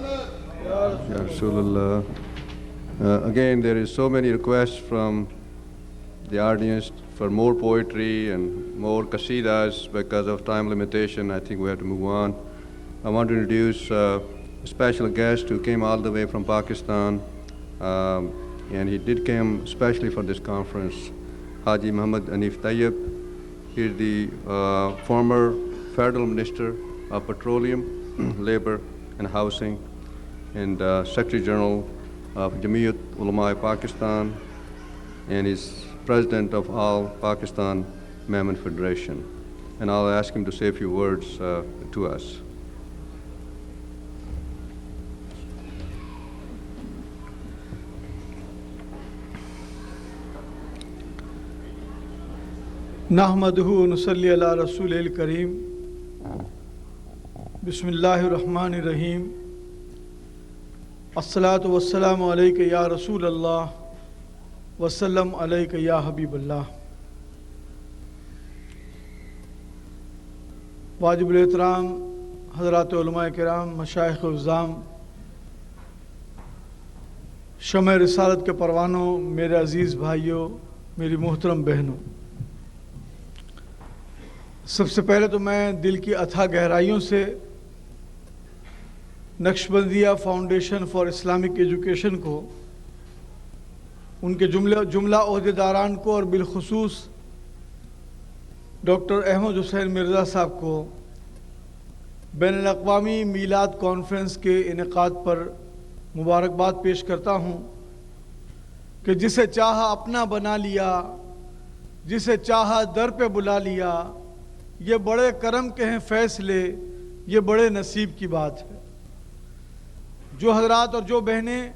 Ya Rasulullah. Again, there is so many requests from the audience for more poetry and more qasidas. Because of time limitation, I think we have to move on. I want to introduce a special guest who came all the way from Pakistan, and he did come especially for this conference, Haji Muhammad Hanif Tayyib. He is the former Federal Minister of Petroleum, Labor and Housing, and Secretary General of Jamiat Ulama Pakistan, and is President of All Pakistan Mehman Federation. And I'll ask him to say a few words to us. نحمدہ و نصلی علی رسول الکریم بسم اللہ الرحمن الرحیم الصلاۃ والسلام علیک یا رسول اللہ وسلم علیک یا حبیب اللہ. واجب الاحترام حضرات علماء کرام، مشائخ عظام، شمع رسالت کے پروانوں، میرے عزیز بھائیوں، میری محترم بہنوں، سب سے پہلے تو میں دل کی اتھا گہرائیوں سے نقشبندیہ فاؤنڈیشن فار اسلامک ایجوکیشن کو، ان کے جملہ عہدیداران کو، اور بالخصوص ڈاکٹر احمد حسین مرزا صاحب کو بین الاقوامی میلاد کانفرنس کے انعقاد پر مبارکباد پیش کرتا ہوں کہ جسے چاہا اپنا بنا لیا، جسے چاہا در پہ بلا لیا، یہ بڑے کرم کے ہیں فیصلے، یہ بڑے نصیب کی بات ہے. جو حضرات اور جو بہنیں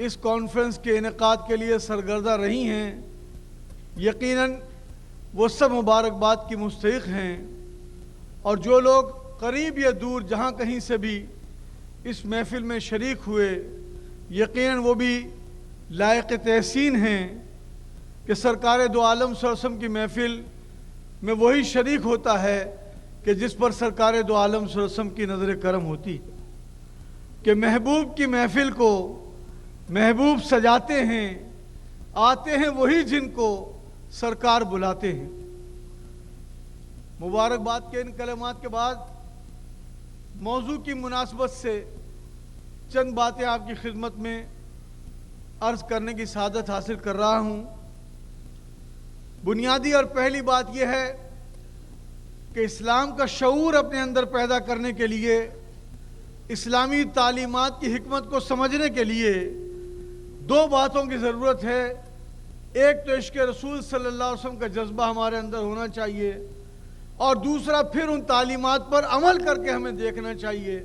اس کانفرنس کے انعقاد کے لیے سرگردہ رہی ہیں، یقیناً وہ سب مبارکباد کی مستحق ہیں، اور جو لوگ قریب یا دور جہاں کہیں سے بھی اس محفل میں شریک ہوئے، یقیناً وہ بھی لائق تحسین ہیں کہ سرکار دو عالم صلی اللہ علیہ وسلم کی محفل میں وہی شریک ہوتا ہے کہ جس پر سرکار دو عالم صلی اللہ علیہ وسلم کی نظر کرم ہوتی ہے، کہ محبوب کی محفل کو محبوب سجاتے ہیں، آتے ہیں وہی جن کو سرکار بلاتے ہیں. مبارکباد کے ان کلمات کے بعد موضوع کی مناسبت سے چند باتیں آپ کی خدمت میں عرض کرنے کی سعادت حاصل کر رہا ہوں. بنیادی اور پہلی بات یہ ہے کہ اسلام کا شعور اپنے اندر پیدا کرنے کے لیے، اسلامی تعلیمات کی حکمت کو سمجھنے کے لیے دو باتوں کی ضرورت ہے. ایک تو عشق رسول صلی اللہ علیہ وسلم کا جذبہ ہمارے اندر ہونا چاہیے، اور دوسرا پھر ان تعلیمات پر عمل کر کے ہمیں دیکھنا چاہیے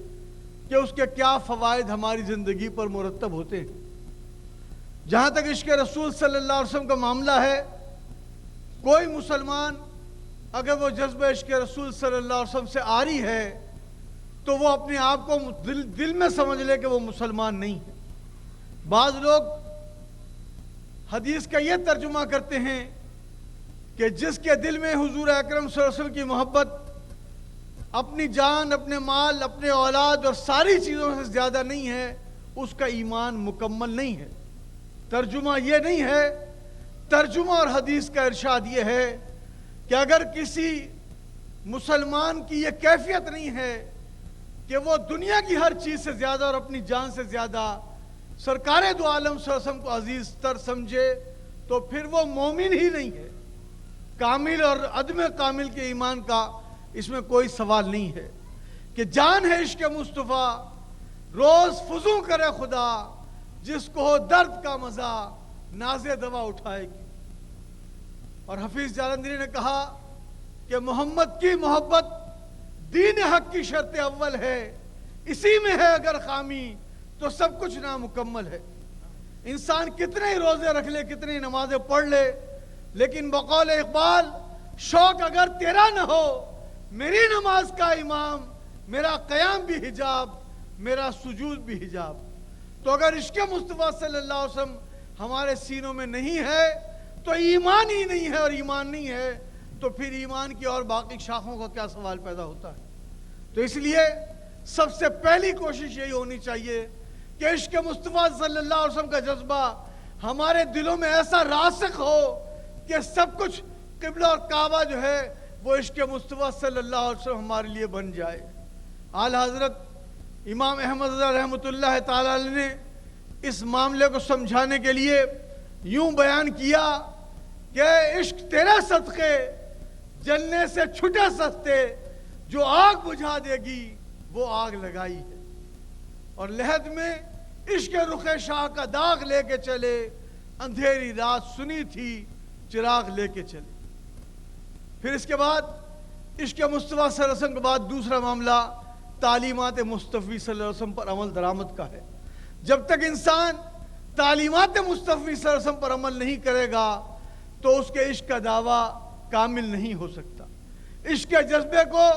کہ اس کے کیا فوائد ہماری زندگی پر مرتب ہوتے ہیں. جہاں تک عشق رسول صلی اللہ علیہ وسلم کا معاملہ ہے، کوئی مسلمان اگر وہ جذبہ عشق رسول صلی اللہ علیہ وسلم سے عاری ہے تو وہ اپنے آپ کو دل میں سمجھ لے کہ وہ مسلمان نہیں ہے. بعض لوگ حدیث کا یہ ترجمہ کرتے ہیں کہ جس کے دل میں حضور اکرم صلی اللہ علیہ وسلم کی محبت اپنی جان، اپنے مال، اپنے اولاد اور ساری چیزوں سے زیادہ نہیں ہے، اس کا ایمان مکمل نہیں ہے. ترجمہ یہ نہیں ہے. ترجمہ اور حدیث کا ارشاد یہ ہے کہ اگر کسی مسلمان کی یہ کیفیت نہیں ہے کہ وہ دنیا کی ہر چیز سے زیادہ اور اپنی جان سے زیادہ سرکار دو عالم صلی اللہ علیہ وسلم کو عزیز تر سمجھے، تو پھر وہ مومن ہی نہیں ہے. کامل اور عدم کامل کے ایمان کا اس میں کوئی سوال نہیں ہے. کہ جان ہے عشق مصطفیٰ، روز فزوں کرے خدا، جس کو ہو درد کا مزہ ناز دوا اٹھائے گی. اور حفیظ جالندھری نے کہا کہ محمد کی محبت دین حق کی شرط اول ہے، اسی میں ہے اگر خامی تو سب کچھ نامکمل ہے. انسان کتنے ہی روزے رکھ لے، کتنی نمازیں پڑھ لے، لیکن بقول اقبال، شوق اگر تیرا نہ ہو میری نماز کا امام، میرا قیام بھی حجاب، میرا سجود بھی حجاب. تو اگر عشق مصطفیٰ صلی اللہ علیہ وسلم ہمارے سینوں میں نہیں ہے تو ایمان ہی نہیں ہے، اور ایمان نہیں ہے تو پھر ایمان کی اور باقی شاخوں کا کیا سوال پیدا ہوتا ہے. تو اس لیے سب سے پہلی کوشش یہی ہونی چاہیے کہ عشق مصطفیٰ صلی اللہ علیہ وسلم کا جذبہ ہمارے دلوں میں ایسا راسخ ہو کہ سب کچھ قبلہ اور کعبہ جو ہے وہ عشق مصطفیٰ صلی اللہ علیہ وسلم ہمارے لیے بن جائے. اعلی حضرت امام احمد رضا رحمۃ اللہ تعالیٰ علیہ نے اس معاملے کو سمجھانے کے لیے یوں بیان کیا کہ عشق تیرے صدقے جلنے سے چھٹے سستے، جو آگ بجھا دے گی وہ آگ لگائی ہے. اور لحد میں عشق رخ شاہ کا داغ لے کے چلے، اندھیری رات سنی تھی چراغ لے کے چلے. پھر اس کے بعد عشق مصطفیٰ صلی اللہ علیہ وسلم کے بعد دوسرا معاملہ تعلیمات مصطفی صلی اللہ علیہ وسلم پر عمل درآمد کا ہے. جب تک انسان تعلیمات مصطفی صلی اللہ علیہ وسلم پر عمل نہیں کرے گا تو اس کے عشق کا دعویٰ کامل نہیں ہو سکتا. عشق کے جذبے کو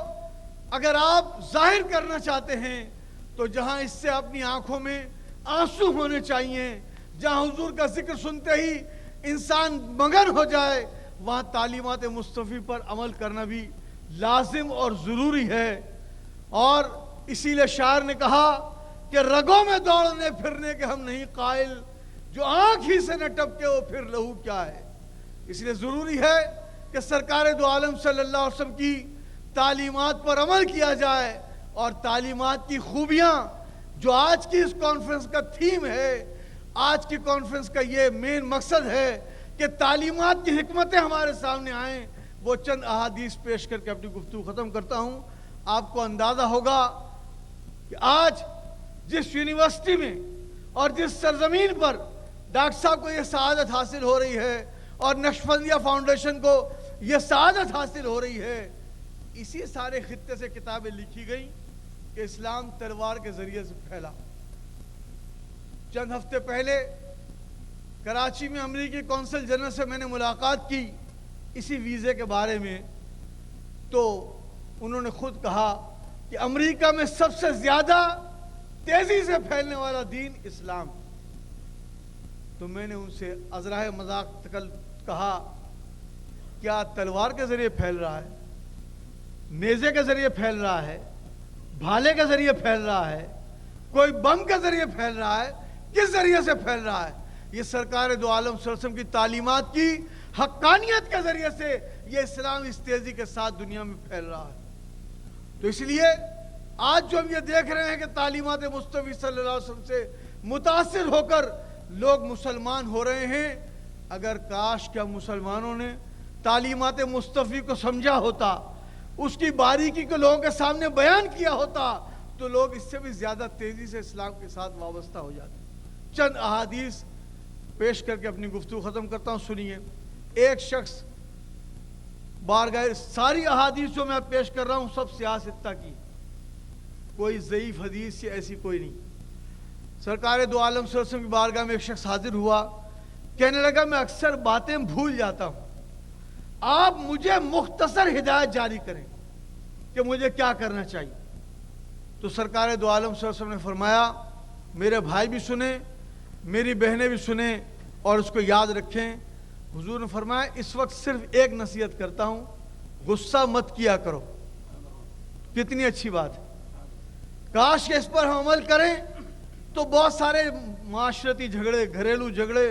اگر آپ ظاہر کرنا چاہتے ہیں تو جہاں اس سے اپنی آنکھوں میں آنسو ہونے چاہیے، جہاں حضور کا ذکر سنتے ہی انسان مگن ہو جائے، وہاں تعلیمات مصطفی پر عمل کرنا بھی لازم اور ضروری ہے. اور اسی لیے شاعر نے کہا کہ رگوں میں دوڑنے پھرنے کے ہم نہیں قائل، جو آنکھ ہی سے نہ ٹپکے وہ پھر لہو کیا ہے. اس لیے ضروری ہے کہ سرکار دو عالم صلی اللہ علیہ وسلم کی تعلیمات پر عمل کیا جائے، اور تعلیمات کی خوبیاں جو آج کی اس کانفرنس کا تھیم ہے، آج کی کانفرنس کا یہ مین مقصد ہے کہ تعلیمات کی حکمتیں ہمارے سامنے آئیں. وہ چند احادیث پیش کر کے اپنی گفتگو ختم کرتا ہوں. آپ کو اندازہ ہوگا کہ آج جس یونیورسٹی میں اور جس سرزمین پر ڈاکٹر صاحب کو یہ سعادت حاصل ہو رہی ہے اور نقشبندیہ فاؤنڈیشن کو یہ سعادت حاصل ہو رہی ہے، اسی سارے خطے سے کتابیں لکھی گئیں کہ اسلام تلوار کے ذریعے سے پھیلا. چند ہفتے پہلے کراچی میں امریکی کونسل جنرل سے میں نے ملاقات کی اسی ویزے کے بارے میں، تو انہوں نے خود کہا کہ امریکہ میں سب سے زیادہ تیزی سے پھیلنے والا دین اسلام. تو میں نے ان سے ازراہ مذاق کہا کیا تلوار کے ذریعے پھیل رہا ہے، نیزے کے ذریعے پھیل رہا ہے، بھالے کے ذریعے پھیل رہا ہے، کوئی بم کے ذریعے پھیل رہا ہے، کس ذریعے سے پھیل رہا ہے؟ یہ سرکار دو عالم صلی اللہ علیہ وسلم کی تعلیمات کی حقانیت کے ذریعے سے یہ اسلام اس تیزی کے ساتھ دنیا میں پھیل رہا ہے. تو اس لیے آج جو ہم یہ دیکھ رہے ہیں کہ تعلیمات مصطفی صلی اللہ علیہ وسلم سے متاثر ہو کر لوگ مسلمان ہو رہے ہیں، اگر کاش کہ مسلمانوں نے تعلیمات مصطفی کو سمجھا ہوتا، اس کی باریکی کو لوگوں کے سامنے بیان کیا ہوتا، تو لوگ اس سے بھی زیادہ تیزی سے اسلام کے ساتھ وابستہ ہو جاتے. چند احادیث پیش کر کے اپنی گفتگو ختم کرتا ہوں. سنیے. ایک شخص بارگاہ، ساری احادیث جو میں پیش کر رہا ہوں سب سیاستہ کی، کوئی ضعیف حدیث یا ایسی کوئی نہیں. سرکار دو عالم صلی اللہ علیہ وسلم کی بارگاہ میں ایک شخص حاضر ہوا، کہنے لگا میں اکثر باتیں بھول جاتا ہوں، آپ مجھے مختصر ہدایت جاری کریں کہ مجھے کیا کرنا چاہیے. تو سرکار دو عالم صلی اللہ علیہ وسلم نے فرمایا میرے بھائی بھی سنیں، میری بہنیں بھی سنیں اور اس کو یاد رکھیں. حضور نے فرمایا اس وقت صرف ایک نصیحت کرتا ہوں، غصہ مت کیا کرو. کتنی اچھی بات ہے. کاش کہ اس پر ہم عمل کریں تو بہت سارے معاشرتی جھگڑے، گھریلو جھگڑے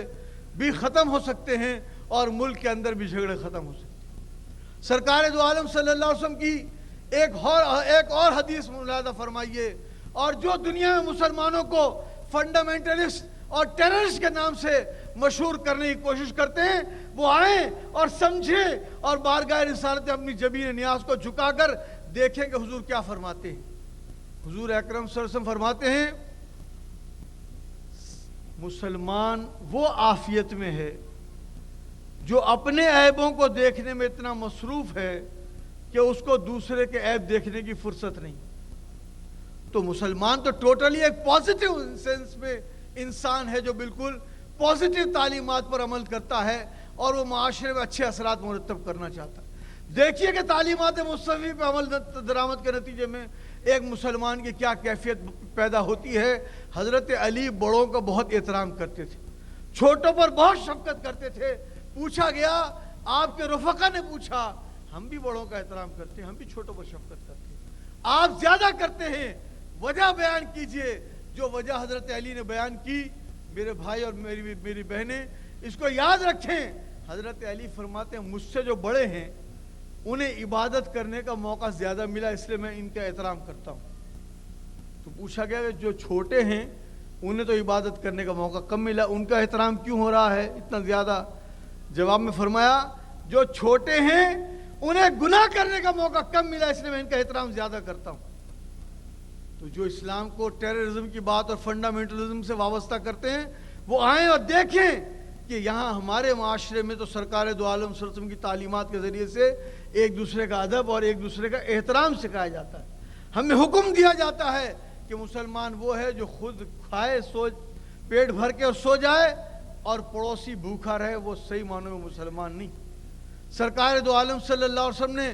بھی ختم ہو سکتے ہیں اور ملک کے اندر بھی جھگڑے ختم ہو سکتے ہیں. سرکار دو عالم صلی اللہ علیہ وسلم کی ایک اور حدیث ملاحظہ فرمائیے. اور جو دنیا میں مسلمانوں کو فنڈامنٹلسٹ اور ٹیررسٹ کے نام سے مشہور کرنے کی کوشش کرتے ہیں، وہ آئیں اور سمجھیں اور بارگاہ رسالت اپنی جبین نیاز کو جھکا کر دیکھیں کہ حضور کیا فرماتے ہیں. حضور اکرم صلی اللہ علیہ وسلم فرماتے ہیں مسلمان وہ عافیت میں ہے جو اپنے عیبوں کو دیکھنے میں اتنا مصروف ہے کہ اس کو دوسرے کے عیب دیکھنے کی فرصت نہیں. تو مسلمان تو ٹوٹلی ایک پازیٹیو سینس میں انسان ہے جو بالکل پازیٹیو تعلیمات پر عمل کرتا ہے اور وہ معاشرے میں اچھے اثرات مرتب کرنا چاہتا ہے. دیکھیے کہ تعلیمات مصطفی پہ عمل درآمد کے نتیجے میں ایک مسلمان کی کیا کیفیت پیدا ہوتی ہے. حضرت علی بڑوں کا بہت احترام کرتے تھے، چھوٹوں پر بہت شفقت کرتے تھے. پوچھا گیا، آپ کے رفقا نے پوچھا، ہم بھی بڑوں کا احترام کرتے ہیں، ہم بھی چھوٹوں پر شفقت کرتے ہیں، آپ زیادہ کرتے ہیں وجہ بیان کیجئے جو وجہ حضرت علی نے بیان کی. میرے بھائی اور میری بہنیں اس کو یاد رکھیں. حضرت علی فرماتے ہیں مجھ سے جو بڑے ہیں انہیں عبادت کرنے کا موقع زیادہ ملا, اس لیے میں ان کا احترام کرتا ہوں. تو پوچھا گیا کہ جو چھوٹے ہیں انہیں تو عبادت کرنے کا موقع کم ملا, ان کا احترام کیوں ہو رہا ہے اتنا زیادہ؟ جواب میں فرمایا جو چھوٹے ہیں انہیں گناہ کرنے کا موقع کم ملا, اس لیے میں ان کا احترام زیادہ کرتا ہوں. تو جو اسلام کو ٹیررزم کی بات اور فنڈامنٹلزم سے وابستہ کرتے ہیں وہ آئیں اور دیکھیں کہ یہاں ہمارے معاشرے میں تو سرکار دو عالم صلی اللہ علیہ وسلم کی تعلیمات کے ذریعے سے ایک دوسرے کا ادب اور ایک دوسرے کا احترام سکھایا جاتا ہے. ہمیں حکم دیا جاتا ہے کہ مسلمان وہ ہے جو خود کھائے پیٹ بھر کے اور سو جائے, اور پڑوسی بھوکا رہے, وہ صحیح معنوں میں مسلمان نہیں. سرکار دو عالم صلی اللہ علیہ وسلم نے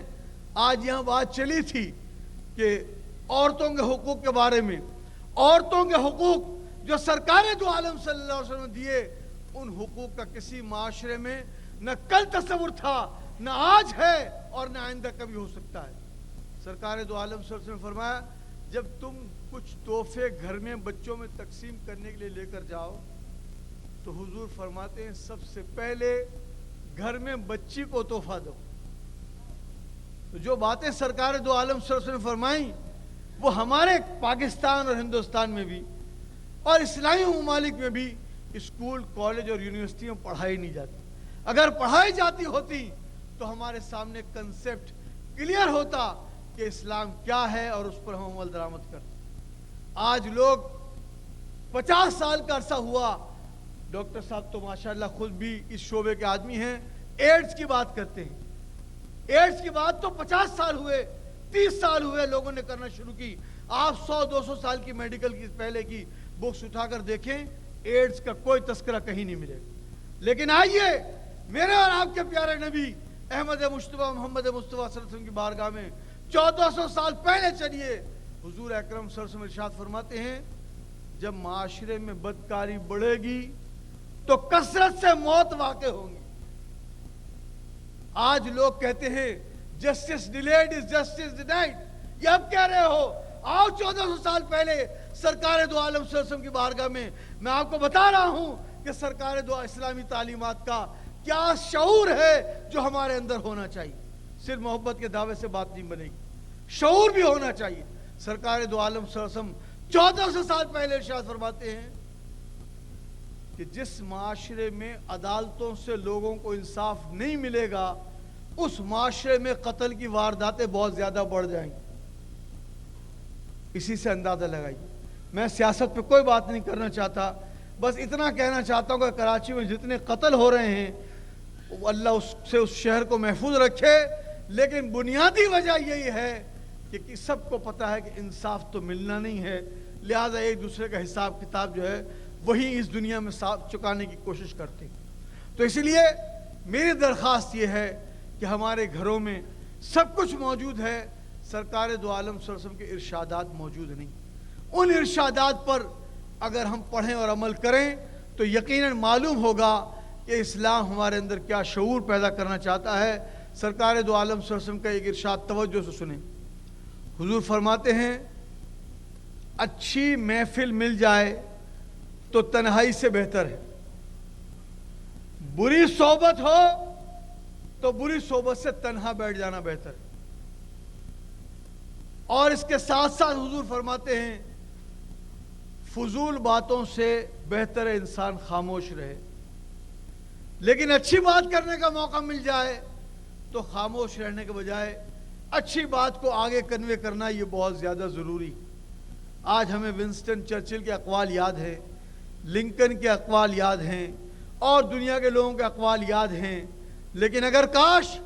آج یہاں بات چلی تھی کہ عورتوں کے حقوق کے بارے میں, عورتوں کے حقوق جو سرکار دو عالم صلی اللہ علیہ وسلم نے دیے, ان حقوق کا کسی معاشرے میں نہ کل تصور تھا, نہ آج ہے, اور نہ آئندہ کبھی ہو سکتا ہے. سرکار دو عالم صلی اللہ علیہ وسلم نے فرمایا جب تم کچھ تحفے گھر میں بچوں میں تقسیم کرنے کے لیے لے کر جاؤ تو حضور فرماتے ہیں سب سے پہلے گھر میں بچی کو تحفہ دو. تو جو باتیں سرکار دو عالم صلی اللہ علیہ وسلم نے فرمائیں وہ ہمارے پاکستان اور ہندوستان میں بھی اور اسلامی ممالک میں بھی اسکول, کالج اور یونیورسٹیوں میں پڑھائی نہیں جاتی. اگر پڑھائی جاتی ہوتی تو ہمارے سامنے کنسیپٹ کلیئر ہوتا کہ اسلام کیا ہے اور اس پر ہم عمل درآمد کرتے. آج لوگ 50 سال کا عرصہ ہوا, ڈاکٹر صاحب تو ماشاءاللہ خود بھی اس شعبے کے آدمی ہیں, ایڈز کی بات کرتے ہیں. ایڈز کی بات تو 50 سال ہوئے, 30 سال ہوئے لوگوں نے کرنا شروع کی. آپ 100-200 سال کی میڈیکل کی پہلے کی بکس اٹھا کر دیکھیں, ایڈز کا کوئی تذکرہ کہیں نہیں ملے. لیکن آئیے میرے اور آپ کے پیارے نبی احمد مصطفیٰ محمد مصطفیٰ صلی اللہ علیہ وسلم کی بارگاہ میں 1400 سال پہلے چلیے. حضور اکرم صلی اللہ علیہ وسلم ارشاد فرماتے ہیں جب معاشرے میں بدکاری بڑھے گی تو کثرت سے موت واقع ہوں گی. آج لوگ کہتے ہیں justice delayed is justice denied, یہ اب کہہ رہے ہو. آؤ 1400 سال پہلے سرکار دو عالم صلی اللہ علیہ وسلم کی بارگاہ میں آپ کو بتا رہا ہوں کہ سرکار دو اسلامی تعلیمات کا کیا شعور ہے جو ہمارے اندر ہونا چاہیے. صرف محبت کے دعوے سے بات نہیں بنے گی, شعور بھی ہونا چاہیے. سرکار دو عالم صلی اللہ علیہ وسلم 1400 سال پہلے ارشاد فرماتے ہیں کہ جس معاشرے میں عدالتوں سے لوگوں کو انصاف نہیں ملے گا اس معاشرے میں قتل کی وارداتیں بہت زیادہ بڑھ جائیں گی. اسی سے اندازہ لگائیے. میں سیاست پہ کوئی بات نہیں کرنا چاہتا, بس اتنا کہنا چاہتا ہوں کہ کراچی میں جتنے قتل ہو رہے ہیں اللہ اس شہر کو محفوظ رکھے. لیکن بنیادی وجہ یہی ہے کہ سب کو پتہ ہے کہ انصاف تو ملنا نہیں ہے, لہذا ایک دوسرے کا حساب کتاب جو ہے وہی اس دنیا میں چکانے کی کوشش کرتے ہیں. تو اسی لیے میری درخواست یہ ہے کہ ہمارے گھروں میں سب کچھ موجود ہے, سرکار دو عالم صلی اللہ علیہ وسلم کے ارشادات موجود نہیں. ان ارشادات پر اگر ہم پڑھیں اور عمل کریں تو یقیناً معلوم ہوگا کہ اسلام ہمارے اندر کیا شعور پیدا کرنا چاہتا ہے. سرکار دو عالم صلی اللہ علیہ وسلم کا ایک ارشاد توجہ سے سنیں. حضور فرماتے ہیں اچھی محفل مل جائے تو تنہائی سے بہتر ہے, بری صحبت ہو تو بری صحبت سے تنہا بیٹھ جانا بہتر ہے. اور اس کے ساتھ ساتھ حضور فرماتے ہیں فضول باتوں سے بہتر ہے انسان خاموش رہے. لیکن اچھی بات کرنے کا موقع مل جائے تو خاموش رہنے کے بجائے اچھی بات کو آگے کنوے کرنا یہ بہت زیادہ ضروری. آج ہمیں ونسٹن چرچل کے اقوال یاد ہیں, لنکن کے اقوال یاد ہیں, اور دنیا کے لوگوں کے اقوال یاد ہیں. لیکن اگر کاش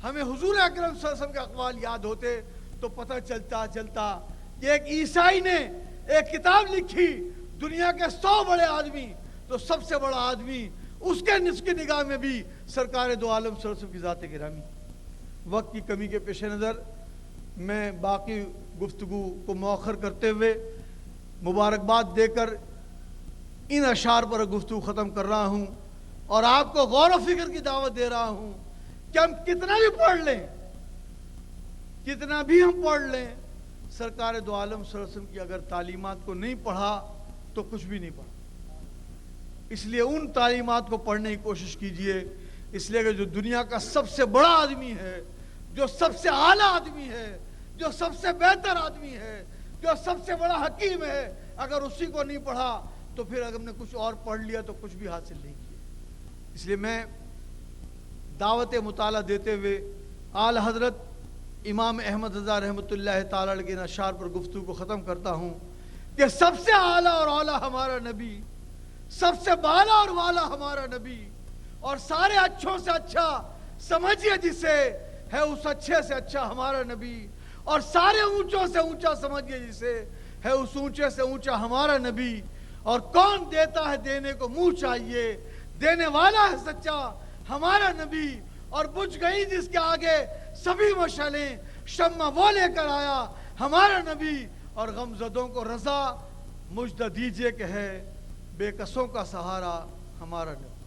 ہمیں حضور اکرم صلی اللہ علیہ وسلم کے اقوال یاد ہوتے تو پتہ چلتا کہ ایک عیسائی نے ایک کتاب لکھی, دنیا کے 100 بڑے آدمی تو سب سے بڑا آدمی اس کے نگاہ میں بھی سرکار دو عالم صلی اللہ علیہ وسلم کی ذات گرامی. وقت کی کمی کے پیش نظر میں باقی گفتگو کو مؤخر کرتے ہوئے مبارکباد دے کر ان اشعار پر گفتگو ختم کر رہا ہوں, اور آپ کو غور و فکر کی دعوت دے رہا ہوں کہ ہم کتنا بھی پڑھ لیں, سرکار دو عالم صلی اللہ علیہ وسلم کی اگر تعلیمات کو نہیں پڑھا تو کچھ بھی نہیں پڑھا. اس لیے ان تعلیمات کو پڑھنے کی کوشش کیجئے. اس لیے کہ جو دنیا کا سب سے بڑا آدمی ہے, جو سب سے اعلیٰ آدمی ہے, جو سب سے بہتر آدمی ہے, جو سب سے بڑا حکیم ہے, اگر اسی کو نہیں پڑھا تو پھر اگر ہم نے کچھ اور پڑھ لیا تو کچھ بھی حاصل نہیں کیا. اس لیے میں دعوت مطالعہ دیتے ہوئے اعلی حضرت امام احمد رضا رحمۃ اللہ تعالیٰ علیہ کے اشعار پر گفتگو کو ختم کرتا ہوں کہ سب سے اعلیٰ اور اعلیٰ ہمارا نبی, سب سے بالا اور والا ہمارا نبی, اور سارے اچھوں سے اچھا سمجھیے جسے ہے اس اچھے سے اچھا ہمارا نبی, اور سارے اونچوں سے اونچا سمجھیے جسے ہے اس اونچے سے اونچا ہمارا نبی. اور کون دیتا ہے دینے کو منہ چاہیے, دینے والا ہے سچا ہمارا نبی. اور بجھ گئی جس کے آگے سبھی مشعلیں, شمع وہ لے کر آیا ہمارا نبی. اور غمزدوں کو رضا مجدہ دیجئے کہ ہے بے کسوں کا سہارا ہمارا نبی.